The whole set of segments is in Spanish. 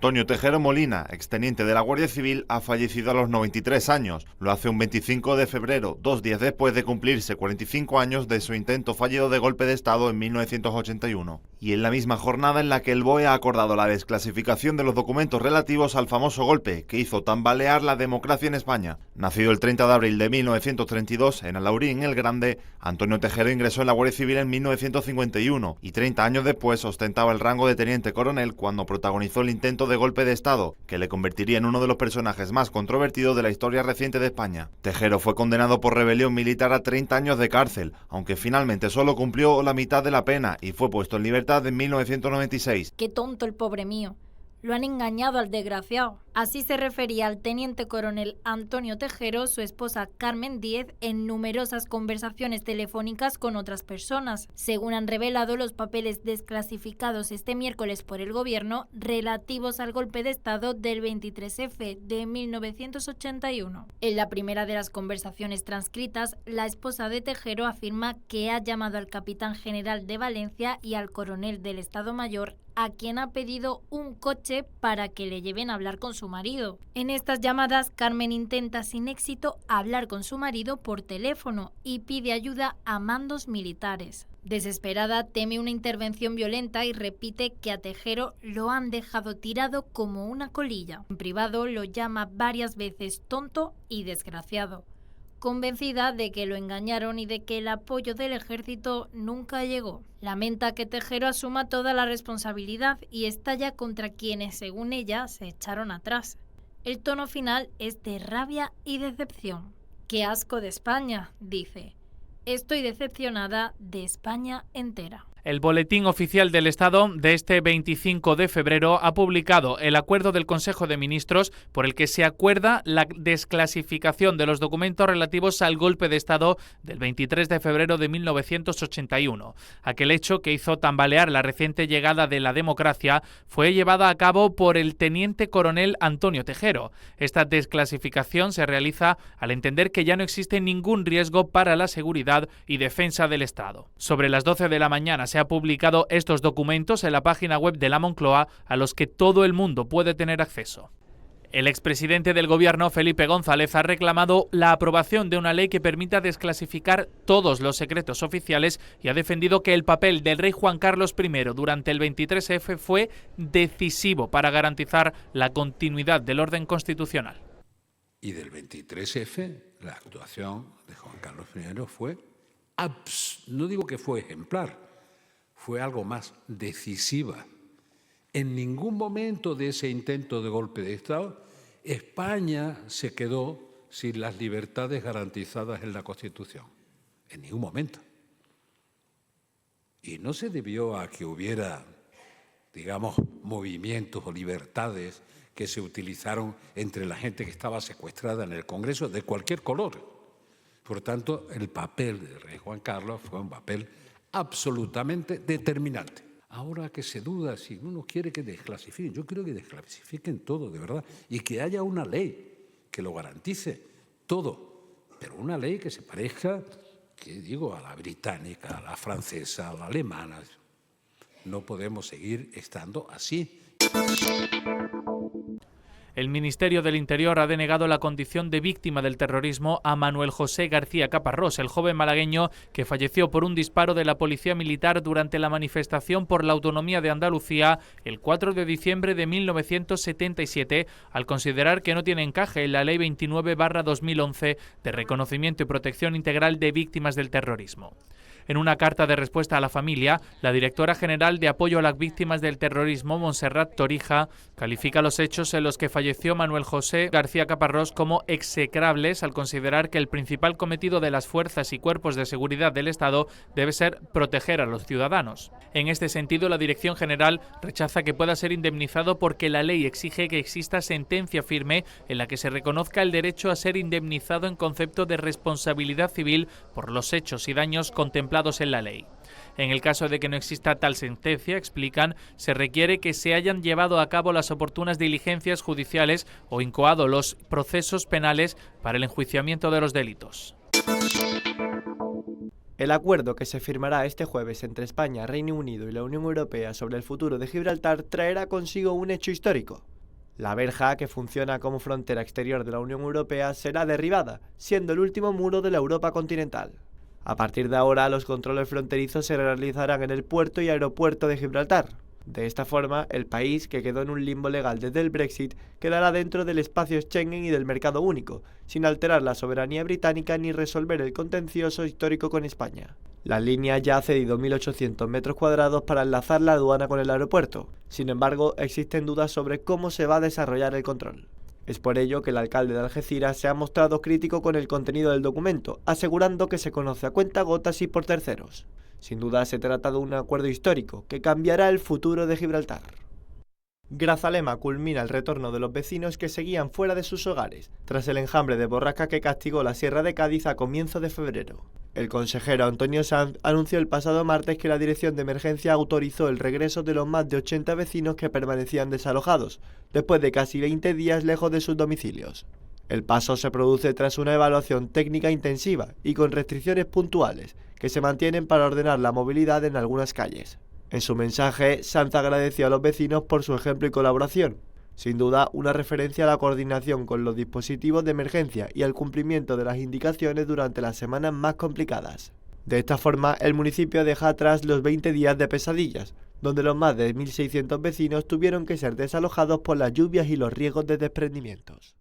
Antonio Tejero Molina, exteniente de la Guardia Civil, ha fallecido a los 93 años. Lo hace un 25 de febrero, 2 días después de cumplirse 45 años de su intento fallido de golpe de Estado en 1981. Y en la misma jornada en la que el BOE ha acordado la desclasificación de los documentos relativos al famoso golpe que hizo tambalear la democracia en España. Nacido el 30 de abril de 1932 en Alaurín el Grande, Antonio Tejero ingresó en la Guardia Civil en 1951 y 30 años después ostentaba el rango de teniente coronel cuando protagonizó el intento de golpe de Estado, que le convertiría en uno de los personajes más controvertidos de la historia reciente de España. Tejero fue condenado por rebelión militar a 30 años de cárcel, aunque finalmente solo cumplió la mitad de la pena y fue puesto en libertad en 1996. ¡Qué tonto el pobre mío! Lo han engañado al desgraciado. Así se refería al teniente coronel Antonio Tejero, su esposa Carmen Díez, en numerosas conversaciones telefónicas con otras personas, según han revelado los papeles desclasificados este miércoles por el gobierno relativos al golpe de Estado del 23F de 1981. En la primera de las conversaciones transcritas, la esposa de Tejero afirma que ha llamado al capitán general de Valencia y al coronel del Estado Mayor, a quien ha pedido un coche para que le lleven a hablar con su marido. En estas llamadas, Carmen intenta sin éxito hablar con su marido por teléfono y pide ayuda a mandos militares. Desesperada, teme una intervención violenta y repite que a Tejero lo han dejado tirado como una colilla. En privado lo llama varias veces tonto y desgraciado, convencida de que lo engañaron y de que el apoyo del ejército nunca llegó. Lamenta que Tejero asuma toda la responsabilidad y estalla contra quienes, según ella, se echaron atrás. El tono final es de rabia y decepción. ¡Qué asco de España!, dice. Estoy decepcionada de España entera. El Boletín Oficial del Estado de este 25 de febrero ha publicado el acuerdo del Consejo de Ministros por el que se acuerda la desclasificación de los documentos relativos al golpe de Estado del 23 de febrero de 1981. Aquel hecho que hizo tambalear la reciente llegada de la democracia fue llevada a cabo por el teniente coronel Antonio Tejero. Esta desclasificación se realiza al entender que ya no existe ningún riesgo para la seguridad y defensa del Estado. Sobre las 12 de la mañana se ha publicado estos documentos en la página web de la Moncloa, a los que todo el mundo puede tener acceso. El expresidente del Gobierno, Felipe González, ha reclamado la aprobación de una ley que permita desclasificar todos los secretos oficiales y ha defendido que el papel del rey Juan Carlos I durante el 23F fue decisivo para garantizar la continuidad del orden constitucional. Y del 23F, la actuación de Juan Carlos I fue, no digo que fue ejemplar, fue algo más, decisiva. En ningún momento de ese intento de golpe de Estado, España se quedó sin las libertades garantizadas en la Constitución. En ningún momento. Y no se debió a que hubiera, digamos, movimientos o libertades que se utilizaron entre la gente que estaba secuestrada en el Congreso de cualquier color. Por tanto, el papel del rey Juan Carlos fue un papel absolutamente determinante. Ahora que se duda si uno quiere que desclasifiquen, yo quiero que desclasifiquen todo, de verdad, y que haya una ley que lo garantice todo, pero una ley que se parezca, que digo, a la británica, a la francesa, a la alemana. No podemos seguir estando así. El Ministerio del Interior ha denegado la condición de víctima del terrorismo a Manuel José García Caparrós, el joven malagueño que falleció por un disparo de la policía militar durante la manifestación por la autonomía de Andalucía el 4 de diciembre de 1977, al considerar que no tiene encaje en la Ley 29/2011 de reconocimiento y protección integral de víctimas del terrorismo. En una carta de respuesta a la familia, la directora general de Apoyo a las Víctimas del Terrorismo, Montserrat Torija, califica los hechos en los que falleció Manuel José García Caparrós como execrables al considerar que el principal cometido de las fuerzas y cuerpos de seguridad del Estado debe ser proteger a los ciudadanos. En este sentido, la Dirección General rechaza que pueda ser indemnizado porque la ley exige que exista sentencia firme en la que se reconozca el derecho a ser indemnizado en concepto de responsabilidad civil por los hechos y daños contemplados en la ley. En el caso de que no exista tal sentencia, explican, se requiere que se hayan llevado a cabo las oportunas diligencias judiciales o incoado los procesos penales para el enjuiciamiento de los delitos. El acuerdo que se firmará este jueves entre España, Reino Unido y la Unión Europea sobre el futuro de Gibraltar traerá consigo un hecho histórico. La verja, que funciona como frontera exterior de la Unión Europea, será derribada, siendo el último muro de la Europa continental. A partir de ahora, los controles fronterizos se realizarán en el puerto y aeropuerto de Gibraltar. De esta forma, el país, que quedó en un limbo legal desde el Brexit, quedará dentro del espacio Schengen y del mercado único, sin alterar la soberanía británica ni resolver el contencioso histórico con España. La línea ya ha cedido 1.800 metros cuadrados para enlazar la aduana con el aeropuerto. Sin embargo, existen dudas sobre cómo se va a desarrollar el control. Es por ello que el alcalde de Algeciras se ha mostrado crítico con el contenido del documento, asegurando que se conoce a cuentagotas y por terceros. Sin duda se trata de un acuerdo histórico que cambiará el futuro de Gibraltar. Grazalema culmina el retorno de los vecinos que seguían fuera de sus hogares, tras el enjambre de borrasca que castigó la Sierra de Cádiz a comienzos de febrero. El consejero Antonio Sanz anunció el pasado martes que la Dirección de Emergencia autorizó el regreso de los más de 80 vecinos que permanecían desalojados, después de casi 20 días lejos de sus domicilios. El paso se produce tras una evaluación técnica intensiva y con restricciones puntuales, que se mantienen para ordenar la movilidad en algunas calles. En su mensaje, Sanz agradeció a los vecinos por su ejemplo y colaboración. Sin duda, una referencia a la coordinación con los dispositivos de emergencia y al cumplimiento de las indicaciones durante las semanas más complicadas. De esta forma, el municipio deja atrás los 20 días de pesadillas, donde los más de 1.600 vecinos tuvieron que ser desalojados por las lluvias y los riesgos de desprendimientos.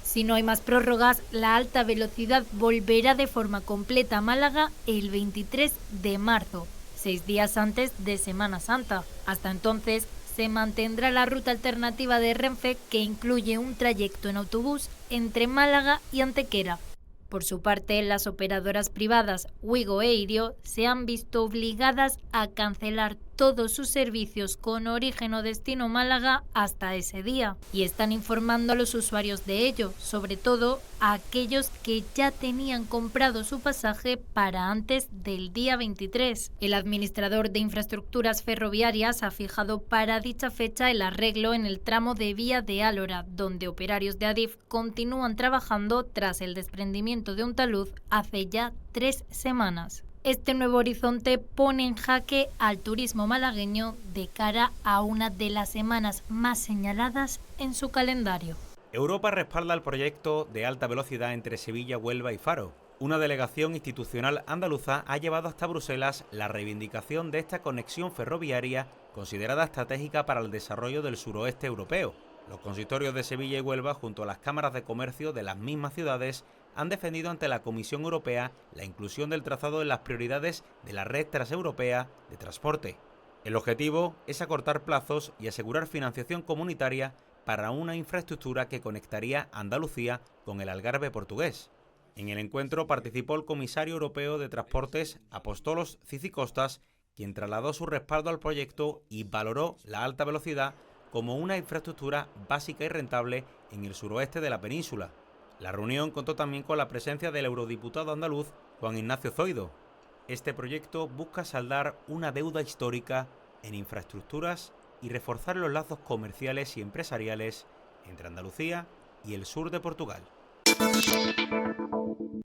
Si no hay más prórrogas, la alta velocidad volverá de forma completa a Málaga el 23 de marzo, 6 días antes de Semana Santa. Hasta entonces, se mantendrá la ruta alternativa de Renfe, que incluye un trayecto en autobús entre Málaga y Antequera. Por su parte, las operadoras privadas Wigo e Irio se han visto obligadas a cancelar todos sus servicios con origen o destino Málaga hasta ese día, y están informando a los usuarios de ello, sobre todo a aquellos que ya tenían comprado su pasaje para antes del día 23. El administrador de infraestructuras ferroviarias ha fijado para dicha fecha el arreglo en el tramo de vía de Álora, donde operarios de Adif continúan trabajando tras el desprendimiento de un talud hace ya 3 semanas. Este nuevo horizonte pone en jaque al turismo malagueño de cara a una de las semanas más señaladas en su calendario. Europa respalda el proyecto de alta velocidad entre Sevilla, Huelva y Faro. Una delegación institucional andaluza ha llevado hasta Bruselas la reivindicación de esta conexión ferroviaria considerada estratégica para el desarrollo del suroeste europeo. Los consistorios de Sevilla y Huelva, junto a las cámaras de comercio de las mismas ciudades, han defendido ante la Comisión Europea la inclusión del trazado en las prioridades de la red transeuropea de transporte. El objetivo es acortar plazos y asegurar financiación comunitaria para una infraestructura que conectaría Andalucía con el Algarve portugués. En el encuentro participó el comisario europeo de Transportes, Apostolos Cicicostas, quien trasladó su respaldo al proyecto y valoró la alta velocidad como una infraestructura básica y rentable en el suroeste de la península. La reunión contó también con la presencia del eurodiputado andaluz Juan Ignacio Zoido. Este proyecto busca saldar una deuda histórica en infraestructuras y reforzar los lazos comerciales y empresariales entre Andalucía y el sur de Portugal.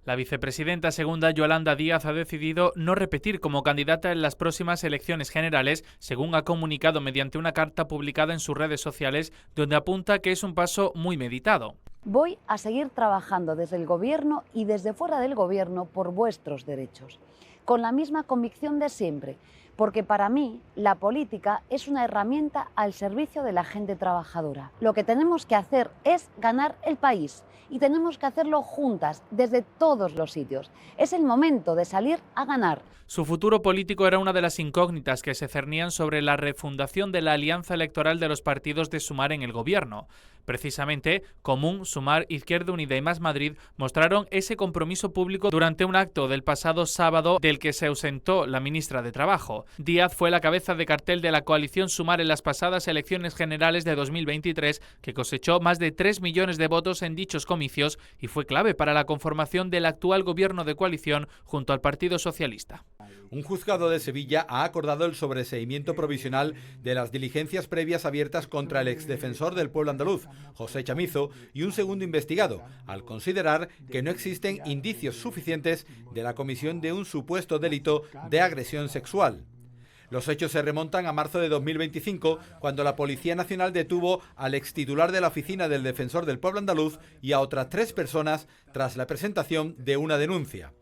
La vicepresidenta segunda, Yolanda Díaz, ha decidido no repetir como candidata en las próximas elecciones generales, según ha comunicado mediante una carta publicada en sus redes sociales, donde apunta que es un paso muy meditado. Voy a seguir trabajando desde el Gobierno y desde fuera del Gobierno por vuestros derechos, con la misma convicción de siempre, porque para mí la política es una herramienta al servicio de la gente trabajadora. Lo que tenemos que hacer es ganar el país y tenemos que hacerlo juntas, desde todos los sitios. Es el momento de salir a ganar. Su futuro político era una de las incógnitas que se cernían sobre la refundación de la alianza electoral de los partidos de Sumar en el gobierno. Precisamente, Común, Sumar, Izquierda Unida y Más Madrid mostraron ese compromiso público durante un acto del pasado sábado del que se ausentó la ministra de Trabajo. Díaz fue la cabeza de cartel de la coalición Sumar en las pasadas elecciones generales de 2023, que cosechó más de 3 millones de votos en dichos comicios y fue clave para la conformación del actual gobierno de coalición junto al Partido Socialista. Un juzgado de Sevilla ha acordado el sobreseimiento provisional de las diligencias previas abiertas contra el exdefensor del pueblo andaluz, José Chamizo, y un segundo investigado, al considerar que no existen indicios suficientes de la comisión de un supuesto delito de agresión sexual. Los hechos se remontan a marzo de 2025, cuando la Policía Nacional detuvo al extitular de la oficina del Defensor del Pueblo Andaluz y a otras 3 personas tras la presentación de una denuncia.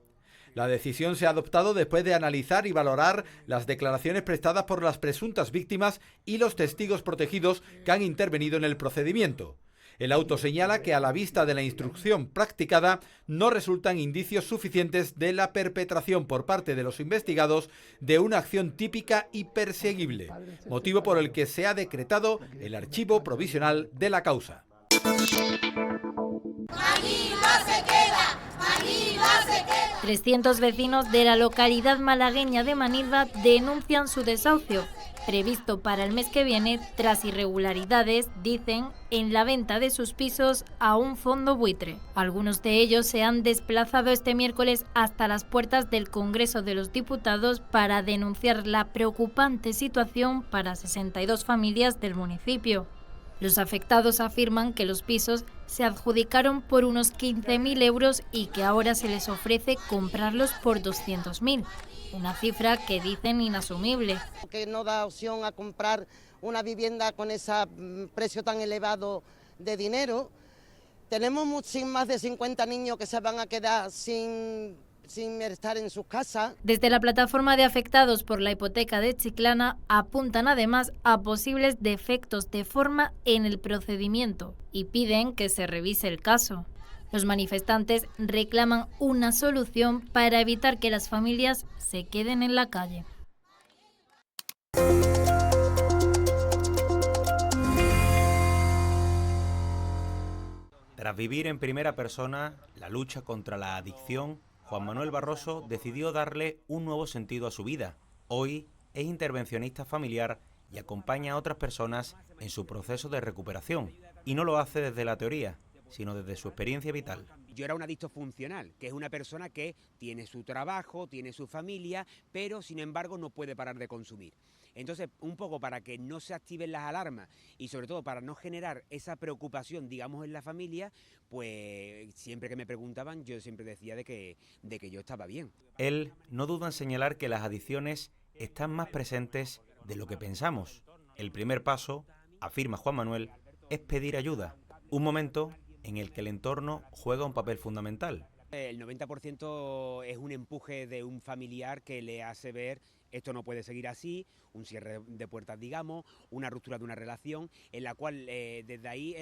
La decisión se ha adoptado después de analizar y valorar las declaraciones prestadas por las presuntas víctimas y los testigos protegidos que han intervenido en el procedimiento. El auto señala que a la vista de la instrucción practicada no resultan indicios suficientes de la perpetración por parte de los investigados de una acción típica y perseguible, motivo por el que se ha decretado el archivo provisional de la causa. Manilva se queda, Manilva se queda. 300 vecinos de la localidad malagueña de Manilva denuncian su desahucio, previsto para el mes que viene, tras irregularidades, dicen, en la venta de sus pisos a un fondo buitre. Algunos de ellos se han desplazado este miércoles hasta las puertas del Congreso de los Diputados para denunciar la preocupante situación para 62 familias del municipio. Los afectados afirman que los pisos se adjudicaron por unos 15.000 euros y que ahora se les ofrece comprarlos por 200.000, una cifra que dicen inasumible. Que no da opción a comprar una vivienda con ese precio tan elevado de dinero. Tenemos más de 50 niños que se van a quedar sin estar en sus casas. Desde la plataforma de afectados por la hipoteca de Chiclana apuntan además a posibles defectos de forma en el procedimiento y piden que se revise el caso. Los manifestantes reclaman una solución para evitar que las familias se queden en la calle. Tras vivir en primera persona la lucha contra la adicción, Juan Manuel Barroso decidió darle un nuevo sentido a su vida. Hoy es intervencionista familiar y acompaña a otras personas en su proceso de recuperación. Y no lo hace desde la teoría, sino desde su experiencia vital. Yo era un adicto funcional, que es una persona que tiene su trabajo, tiene su familia, pero sin embargo no puede parar de consumir. Entonces, un poco para que no se activen las alarmas y sobre todo para no generar esa preocupación, digamos, en la familia, pues siempre que me preguntaban yo siempre decía de que yo estaba bien. Él no duda en señalar que las adicciones están más presentes de lo que pensamos. El primer paso, afirma Juan Manuel, es pedir ayuda, un momento en el que el entorno juega un papel fundamental. El 90% es un empuje de un familiar que le hace ver esto no puede seguir así, un cierre de puertas, digamos, una ruptura de una relación, en la cual desde ahí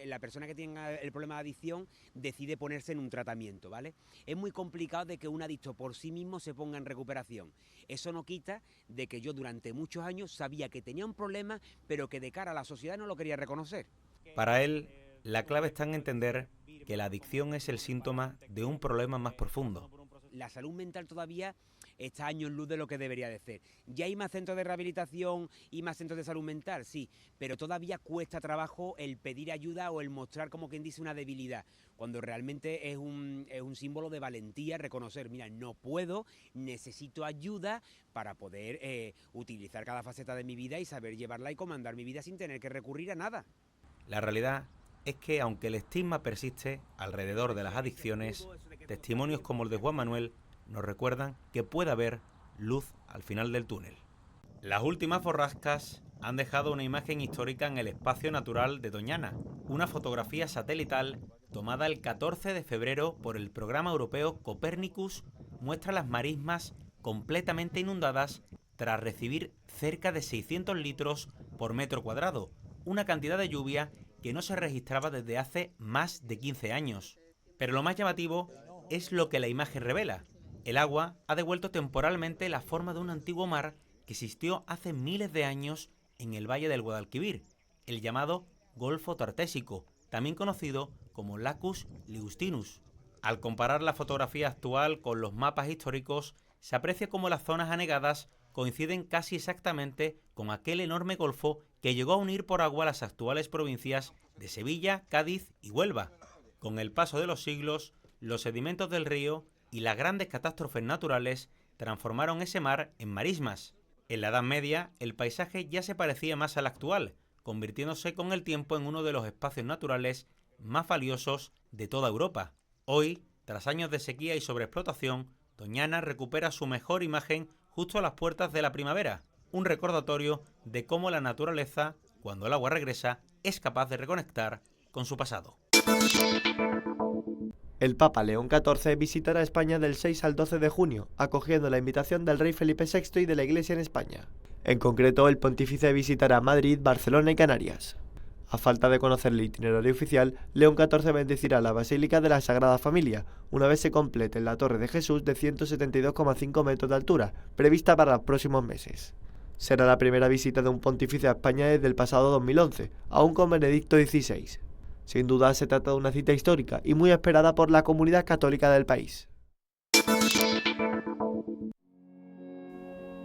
la persona que tenga el problema de adicción decide ponerse en un tratamiento, ¿vale? Es muy complicado de que un adicto por sí mismo se ponga en recuperación. Eso no quita de que yo durante muchos años sabía que tenía un problema, pero que de cara a la sociedad no lo quería reconocer. Para él, la clave está en entender que la adicción es el síntoma de un problema más profundo. La salud mental todavía está a años luz de lo que debería de ser. Ya hay más centros de rehabilitación y más centros de salud mental, sí, pero todavía cuesta trabajo el pedir ayuda o el mostrar, como quien dice, una debilidad, cuando realmente es un símbolo de valentía reconocer, mira, no puedo, necesito ayuda para poder utilizar cada faceta de mi vida y saber llevarla y comandar mi vida sin tener que recurrir a nada. La realidad es que, aunque el estigma persiste alrededor de las adicciones, testimonios como el de Juan Manuel nos recuerdan que puede haber luz al final del túnel. Las últimas borrascas han dejado una imagen histórica en el espacio natural de Doñana, una fotografía satelital tomada el 14 de febrero por el programa europeo Copernicus muestra las marismas completamente inundadas tras recibir cerca de 600 litros por metro cuadrado, una cantidad de lluvia que no se registraba desde hace más de 15 años. Pero lo más llamativo es lo que la imagen revela. El agua ha devuelto temporalmente la forma de un antiguo mar que existió hace miles de años en el valle del Guadalquivir, el llamado Golfo Tartésico, también conocido como Lacus Ligustinus. Al comparar la fotografía actual con los mapas históricos, se aprecia cómo las zonas anegadas coinciden casi exactamente con aquel enorme golfo que llegó a unir por agua las actuales provincias de Sevilla, Cádiz y Huelva. Con el paso de los siglos, los sedimentos del río y las grandes catástrofes naturales transformaron ese mar en marismas. En la Edad Media, el paisaje ya se parecía más al actual, convirtiéndose con el tiempo en uno de los espacios naturales más valiosos de toda Europa. Hoy, tras años de sequía y sobreexplotación, Doñana recupera su mejor imagen justo a las puertas de la primavera. un recordatorio de cómo la naturaleza, cuando el agua regresa, es capaz de reconectar con su pasado. El Papa León XIV visitará España del 6 al 12 de junio, acogiendo la invitación del rey Felipe VI y de la Iglesia en España. En concreto, el pontífice visitará Madrid, Barcelona y Canarias. A falta de conocer el itinerario oficial, León XIV bendecirá la Basílica de la Sagrada Familia, una vez se complete la Torre de Jesús de 172,5 metros de altura, prevista para los próximos meses. Será la primera visita de un pontífice a España desde el pasado 2011, aún con Benedicto XVI. Sin duda se trata de una cita histórica y muy esperada por la comunidad católica del país.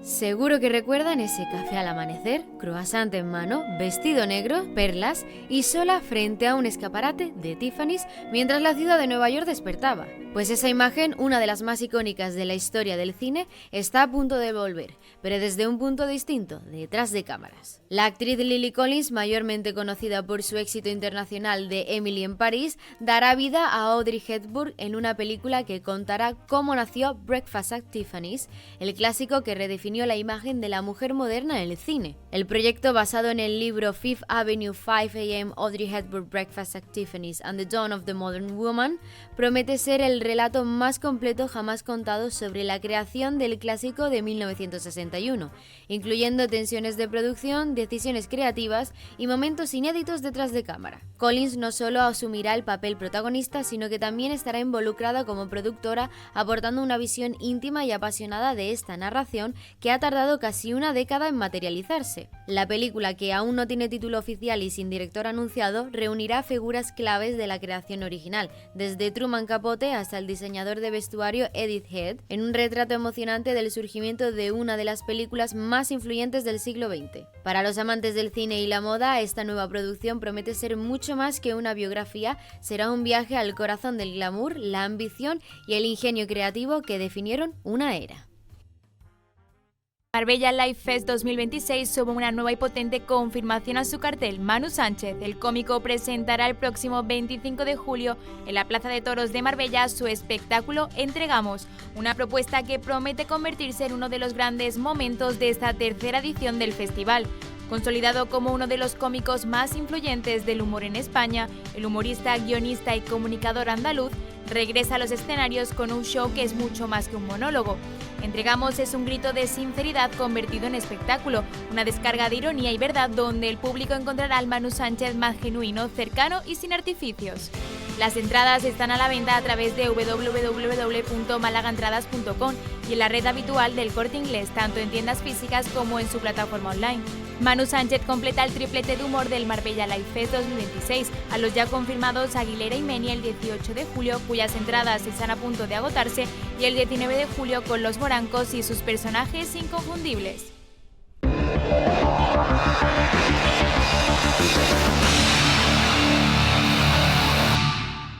Seguro que recuerdan ese café al amanecer, croissant en mano, vestido negro, perlas y sola frente a un escaparate de Tiffany's mientras la ciudad de Nueva York despertaba. Pues esa imagen, una de las más icónicas de la historia del cine, está a punto de volver, pero desde un punto distinto, detrás de cámaras. La actriz Lily Collins, mayormente conocida por su éxito internacional de Emily en París, dará vida a Audrey Hepburn en una película que contará cómo nació Breakfast at Tiffany's, el clásico que redefinió la imagen de la mujer moderna en el cine. El proyecto, basado en el libro Fifth Avenue 5 a.m. Audrey Hepburn Breakfast at Tiffany's and the Dawn of the Modern Woman, promete ser el relato más completo jamás contado sobre la creación del clásico de 1961, incluyendo tensiones de producción, decisiones creativas y momentos inéditos detrás de cámara. Collins no solo asumirá el papel protagonista, sino que también estará involucrada como productora, aportando una visión íntima y apasionada de esta narración que ha tardado casi una década en materializarse. La película, que aún no tiene título oficial y sin director anunciado, reunirá figuras claves de la creación original, desde Truman Capote hasta el diseñador de vestuario Edith Head, en un retrato emocionante del surgimiento de una de las películas más influyentes del siglo XX. Para los amantes del cine y la moda, esta nueva producción promete ser mucho más que una biografía, será un viaje al corazón del glamour, la ambición y el ingenio creativo que definieron una era. Marbella Life Fest 2026 sube una nueva y potente confirmación a su cartel. Manu Sánchez, el cómico, presentará el próximo 25 de julio en la Plaza de Toros de Marbella su espectáculo Entregamos, una propuesta que promete convertirse en uno de los grandes momentos de esta tercera edición del festival. Consolidado como uno de los cómicos más influyentes del humor en España, el humorista, guionista y comunicador andaluz regresa a los escenarios con un show que es mucho más que un monólogo. Entregamos es un grito de sinceridad convertido en espectáculo, una descarga de ironía y verdad donde el público encontrará al Manu Sánchez más genuino, cercano y sin artificios. Las entradas están a la venta a través de www.malagaentradas.com y en la red habitual del Corte Inglés, tanto en tiendas físicas como en su plataforma online. Manu Sánchez completa el triplete de humor del Marbella Life Fest 2026, a los ya confirmados Aguilera y Meni el 18 de julio, cuyas entradas están a punto de agotarse, y el 19 de julio con Los Morancos y sus personajes inconfundibles.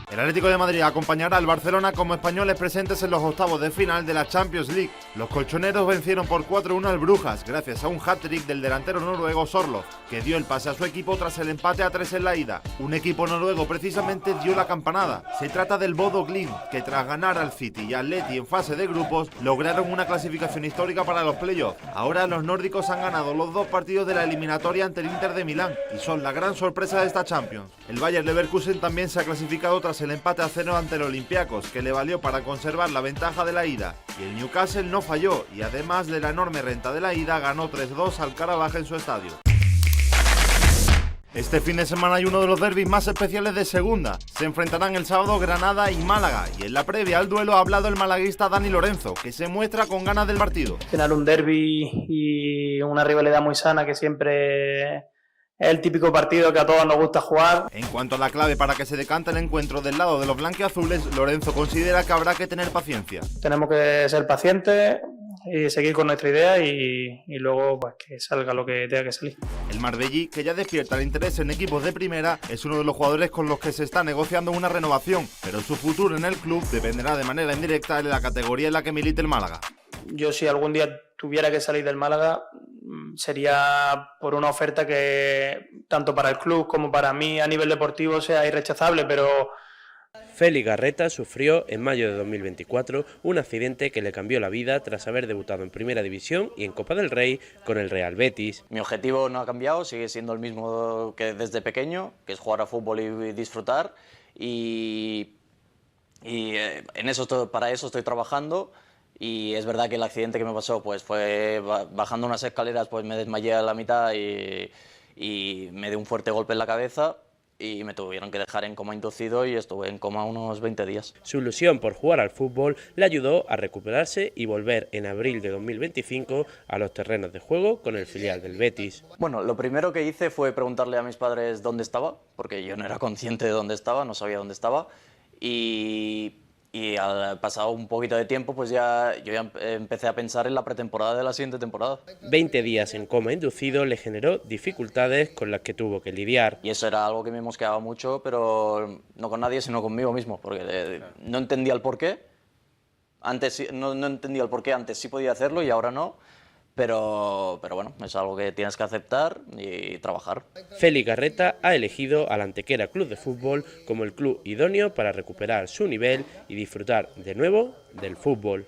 El Atlético de Madrid acompañará al Barcelona como españoles presentes en los octavos de final de la Champions League. Los colchoneros vencieron por 4-1 al Brujas, gracias a un hat-trick del delantero noruego Sorloth, que dio el pase a su equipo tras el empate a 3 en la ida. Un equipo noruego precisamente dio la campanada. Se trata del Bodo Glimt, que tras ganar al City y al Atleti en fase de grupos, lograron una clasificación histórica para los playoffs. Ahora los nórdicos han ganado los 2 partidos de la eliminatoria ante el Inter de Milán y son la gran sorpresa de esta Champions. El Bayer Leverkusen también se ha clasificado tras el empate a 0 ante el Olympiacos, que le valió para conservar la ventaja de la ida. Y el Newcastle no falló y además de la enorme renta de la ida, ganó 3-2 al Karabaj en su estadio. Este fin de semana hay uno de los derbis más especiales de segunda. Se enfrentarán el sábado Granada y Málaga, y en la previa al duelo ha hablado el malaguista Dani Lorenzo, que se muestra con ganas del partido. Tener un derbi y una rivalidad muy sana, que siempre es el típico partido que a todos nos gusta jugar. En cuanto a la clave para que se decante el encuentro del lado de los blanquiazules, Lorenzo considera que habrá que tener paciencia. Tenemos que ser pacientes y seguir con nuestra idea y luego pues que salga lo que tenga que salir. El marbellí, que ya despierta el interés en equipos de primera, es uno de los jugadores con los que se está negociando una renovación, pero su futuro en el club dependerá de manera indirecta de la categoría en la que milite el Málaga. Yo, si algún día tuviera que salir del Málaga, sería por una oferta que tanto para el club como para mí a nivel deportivo sea irrechazable, pero Félix Garreta sufrió en mayo de 2024 un accidente que le cambió la vida tras haber debutado en Primera División y en Copa del Rey con el Real Betis. Mi objetivo no ha cambiado, sigue siendo el mismo que desde pequeño, que es jugar a fútbol y disfrutar, y para eso estoy trabajando. Y es verdad que el accidente que me pasó pues fue bajando unas escaleras, pues me desmayé a la mitad y me dio un fuerte golpe en la cabeza y me tuvieron que dejar en coma inducido y estuve en coma unos 20 días. Su ilusión por jugar al fútbol le ayudó a recuperarse y volver en abril de 2025 a los terrenos de juego con el filial del Betis. Bueno, lo primero que hice fue preguntarle a mis padres dónde estaba, porque yo no era consciente de dónde estaba, no sabía dónde estaba, y al pasado un poquito de tiempo, pues yo ya empecé a pensar en la pretemporada de la siguiente temporada. 20 días en coma inducido le generó dificultades con las que tuvo que lidiar. Y eso era algo que me mosqueaba mucho, pero no con nadie, sino conmigo mismo, porque no entendía el porqué. Antes no entendía el porqué, antes sí podía hacerlo y ahora no. Pero bueno, es algo que tienes que aceptar y trabajar. Félix Garreta ha elegido al Antequera Club de Fútbol como el club idóneo para recuperar su nivel y disfrutar de nuevo del fútbol.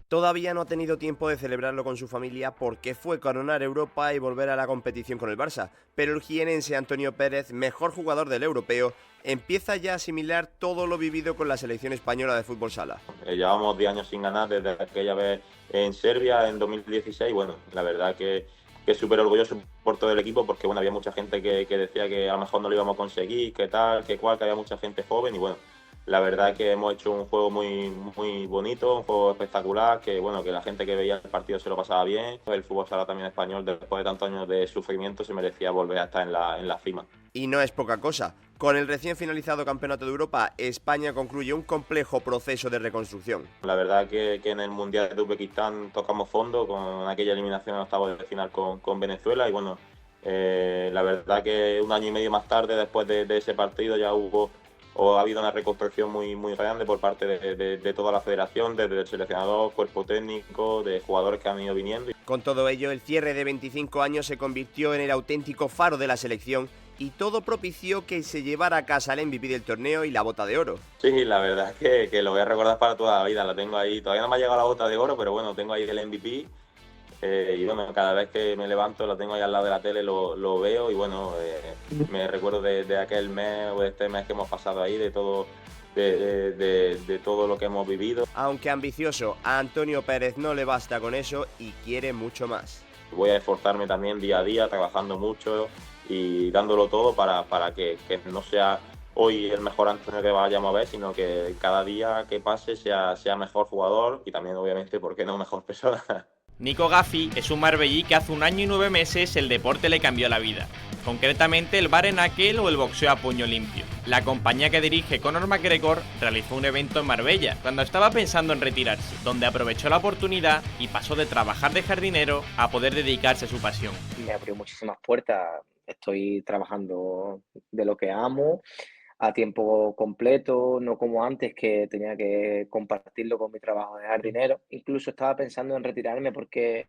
Todavía no ha tenido tiempo de celebrarlo con su familia porque fue coronar Europa y volver a la competición con el Barça, pero el jienense Antonio Pérez, mejor jugador del europeo, empieza ya a asimilar todo lo vivido con la selección española de fútbol sala. Llevamos 10 años sin ganar desde aquella vez en Serbia en 2016. Bueno, la verdad que súper orgulloso por todo el equipo porque bueno, había mucha gente que decía que a lo mejor no lo íbamos a conseguir, que tal, que cual, que había mucha gente joven y bueno, la verdad que hemos hecho un juego muy bonito, un juego espectacular, que bueno, que la gente que veía el partido se lo pasaba bien. El fútbol sala también español, después de tantos años de sufrimiento, se merecía volver a estar en la cima. Y no es poca cosa. Con el recién finalizado Campeonato de Europa, España concluye un complejo proceso de reconstrucción. La verdad que en el Mundial de Uzbekistán tocamos fondo con aquella eliminación en octavos de final con Venezuela y bueno, la verdad que un año y medio más tarde, después de ese partido, ya ha habido una reconstrucción muy grande por parte de toda la federación, desde el seleccionador, cuerpo técnico, de jugadores que han ido viniendo. Con todo ello, el cierre de 25 años se convirtió en el auténtico faro de la selección y todo propició que se llevara a casa el MVP del torneo y la bota de oro. Sí, la verdad es que lo voy a recordar para toda la vida, la tengo ahí, todavía no me ha llegado la bota de oro, pero bueno, tengo ahí el MVP. Y bueno, cada vez que me levanto lo tengo ahí al lado de la tele, lo veo y bueno, me recuerdo de aquel mes o de este mes que hemos pasado ahí, de todo lo que hemos vivido. Aunque ambicioso, a Antonio Pérez no le basta con eso y quiere mucho más. Voy a esforzarme también día a día, trabajando mucho y dándolo todo para que no sea hoy el mejor Antonio que vayamos a ver, sino que cada día que pase sea mejor jugador y también obviamente, ¿por qué no, mejor persona? Nico Gaffi es un marbellí que hace 1 año y 9 meses el deporte le cambió la vida, concretamente el bare knuckle o el boxeo a puño limpio. La compañía que dirige Conor McGregor realizó un evento en Marbella cuando estaba pensando en retirarse, donde aprovechó la oportunidad y pasó de trabajar de jardinero a poder dedicarse a su pasión. Me abrió muchísimas puertas, estoy trabajando de lo que amo, a tiempo completo, no como antes que tenía que compartirlo con mi trabajo de jardinero. Incluso estaba pensando en retirarme porque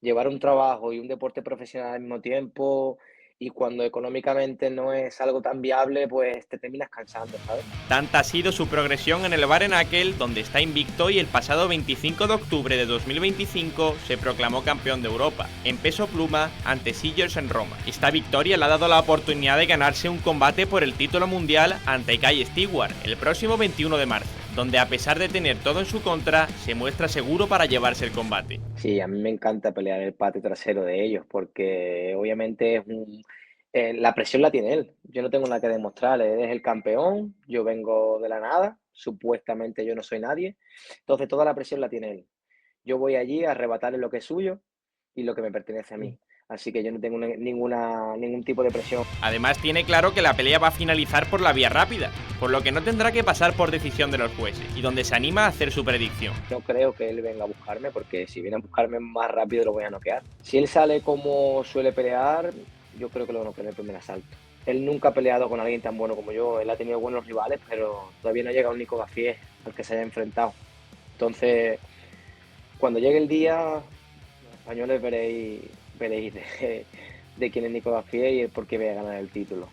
llevar un trabajo y un deporte profesional al mismo tiempo y cuando económicamente no es algo tan viable, pues te terminas cansando, ¿sabes? Tanta ha sido su progresión en el bare knuckle, donde está invicto y el pasado 25 de octubre de 2025 se proclamó campeón de Europa, en peso pluma ante Sillers en Roma. Esta victoria le ha dado la oportunidad de ganarse un combate por el título mundial ante Kai Stewart el próximo 21 de marzo, donde a pesar de tener todo en su contra, se muestra seguro para llevarse el combate. Sí, a mí me encanta pelear el patio trasero de ellos, porque obviamente la presión la tiene él. Yo no tengo nada que demostrar, él es el campeón, yo vengo de la nada, supuestamente yo no soy nadie, entonces toda la presión la tiene él. Yo voy allí a arrebatarle lo que es suyo y lo que me pertenece a mí. Así que yo no tengo ningún tipo de presión. Además tiene claro que la pelea va a finalizar por la vía rápida, por lo que no tendrá que pasar por decisión de los jueces, y donde se anima a hacer su predicción. No creo que él venga a buscarme, porque si viene a buscarme más rápido lo voy a noquear. Si él sale como suele pelear, yo creo que lo noqueo en el primer asalto. Él nunca ha peleado con alguien tan bueno como yo, él ha tenido buenos rivales, pero todavía no ha llegado un Nico Gaffi al que se haya enfrentado. Entonces, cuando llegue el día, los españoles veréis de quién es Nico Gaffi y el por qué voy a ganar el título.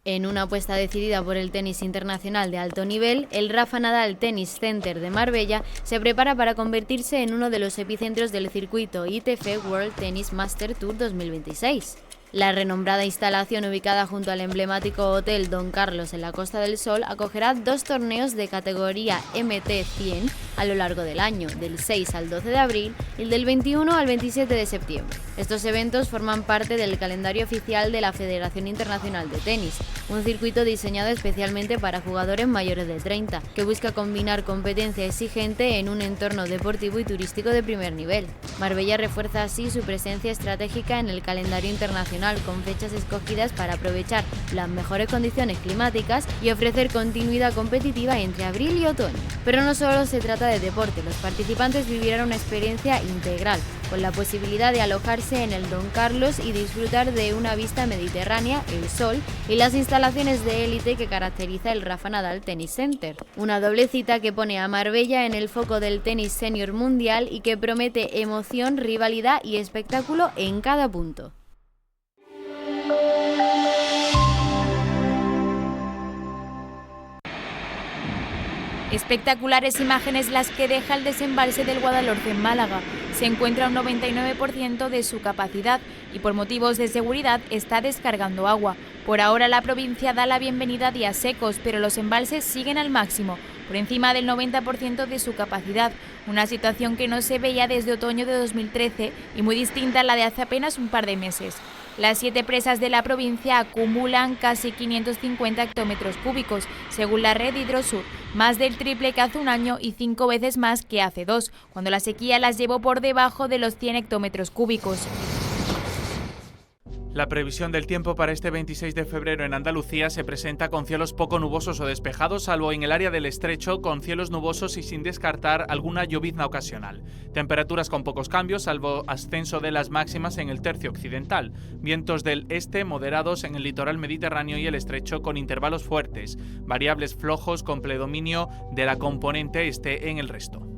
En una apuesta decidida por el tenis internacional de alto nivel, el Rafa Nadal Tennis Center de Marbella se prepara para convertirse en uno de los epicentros del circuito ITF World Tennis Master Tour 2026. La renombrada instalación, ubicada junto al emblemático Hotel Don Carlos en la Costa del Sol, acogerá 2 torneos de categoría MT100 a lo largo del año, del 6 al 12 de abril y del 21 al 27 de septiembre. Estos eventos forman parte del calendario oficial de la Federación Internacional de Tenis, un circuito diseñado especialmente para jugadores mayores de 30, que busca combinar competencia exigente en un entorno deportivo y turístico de primer nivel. Marbella refuerza así su presencia estratégica en el calendario internacional, con fechas escogidas para aprovechar las mejores condiciones climáticas y ofrecer continuidad competitiva entre abril y otoño. Pero no solo se trata de deporte, los participantes vivirán una experiencia integral, con la posibilidad de alojarse en el Don Carlos y disfrutar de una vista mediterránea, el sol y las instalaciones de élite que caracteriza el Rafa Nadal Tennis Center. Una doble cita que pone a Marbella en el foco del tenis senior mundial y que promete emoción, rivalidad y espectáculo en cada punto. Espectaculares imágenes las que deja el desembalse del Guadalhorce en Málaga. Se encuentra a un 99% de su capacidad y por motivos de seguridad está descargando agua. Por ahora la provincia da la bienvenida a días secos, pero los embalses siguen al máximo, por encima del 90% de su capacidad, una situación que no se veía desde otoño de 2013 y muy distinta a la de hace apenas un par de meses. Las 7 presas de la provincia acumulan casi 550 hectómetros cúbicos, según la red Hidrosur, más del triple que hace un año y 5 veces más que hace 2, cuando la sequía las llevó por debajo de los 100 hectómetros cúbicos. La previsión del tiempo para este 26 de febrero en Andalucía se presenta con cielos poco nubosos o despejados, salvo en el área del estrecho, con cielos nubosos y sin descartar alguna llovizna ocasional. Temperaturas con pocos cambios, salvo ascenso de las máximas en el tercio occidental. Vientos del este moderados en el litoral mediterráneo y el estrecho con intervalos fuertes. Variables flojos con predominio de la componente este en el resto.